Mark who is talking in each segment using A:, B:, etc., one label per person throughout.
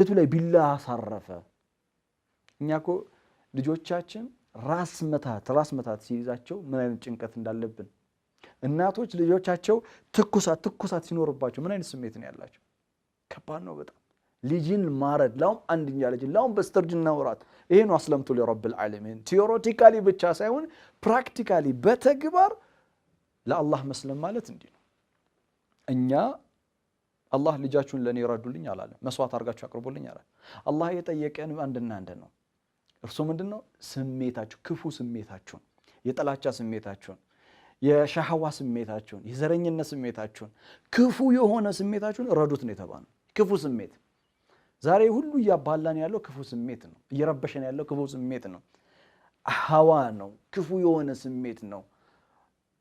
A: እቱ ላይ ቢላ አሳረፈ። እኛ እኮ ልጆቻችን ራስ መታት ሲይዛቸው ምን አይነት ጭንቀት እንዳለብን እናቶች ልጆቻቸው ትኩሳት ሲኖርባቸው ምን አይነት ስሜት ነው ያላቸው? ከባድ ነው በጣም። ልጅን ማረድ ላውም አንድኛ ልጅ ላውም በስተርጅና ወራት ይሄ ነው አስለምቱ ለረብል ዓለሚን። ቲዮሪቲካሊ ብቻ ሳይሆን ፕራክቲካሊ በተግባር ለአላህ መስለም ማለት እንዲህ ነው። እኛ አላህ ልጃችሁን ለኔ ይረዱልኝ አላለም። መስዋዕት አድርጋችሁ አቅርቡልኝ አላለም። አላህ የጠየቀን አንድና አንድ ነው። እርሱ ምንድነው? ስሜታችሁ፣ ክፉ ስሜታችሁን፣ የጥላቻ ስሜታችሁን፣ የሻህዋ ስሜታችሁን፣ የዘረኝነት ስሜታችሁን፣ ክፉ የሆነ ስሜታችሁን ረዱት ነው የተባለው። ክፉ ስሜት ዛሬ ሁሉ እያባላን ያለው ክፉ ስሜት ነው። እየረበሸን ያለው ክፉ ስሜት ነው። ሀዋ ነው። ክፉ የሆነ ስሜት ነው።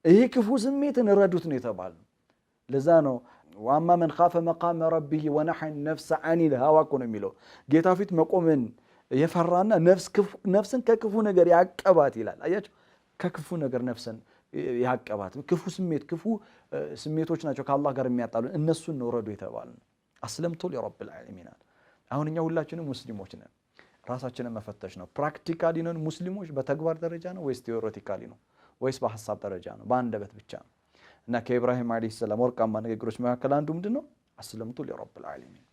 A: ይሄ ክፉ ስሜትን ረዱት ነው የተባለው። ለዛ ነው ወአማ መን ኻፈ መቃመ ረቢሂ ወነሐ ነፍሰ ዐኒል ሀዋ እኮ ነው የሚለው። ጌታ ፊት መቆምን የፈራና ነፍስን ከክፉ ነገር ያቀባት ይላል። አያችሁ፣ ከክፉ ነገር ነፍስን ያቀባት። ክፉ ስሜቶች ናቸው ከአላህ ጋር የሚያጣሉ። እነሱን ነው ረዱ የተባለው። አስለምቱ ለረብል ዓለሚን። አሁን እኛ ሁላችንም ሙስሊሞች ነን። ራሳችንን መፈተሽ ነው። ፕራክቲካሊ ነን ሙስሊሞች በተግባር ደረጃ ነው ወይስ ቲዮሪቲካሊ ነው ወይስ በሐሳብ ደረጃ ነው? በአንደበት ብቻ ነው? እና ከኢብራሂም አለይሂ ሰላም ወርቃማ ንግግሮች መካከል አንዱ ምንድነው? አስለምቱ ለረብል ዓለሚን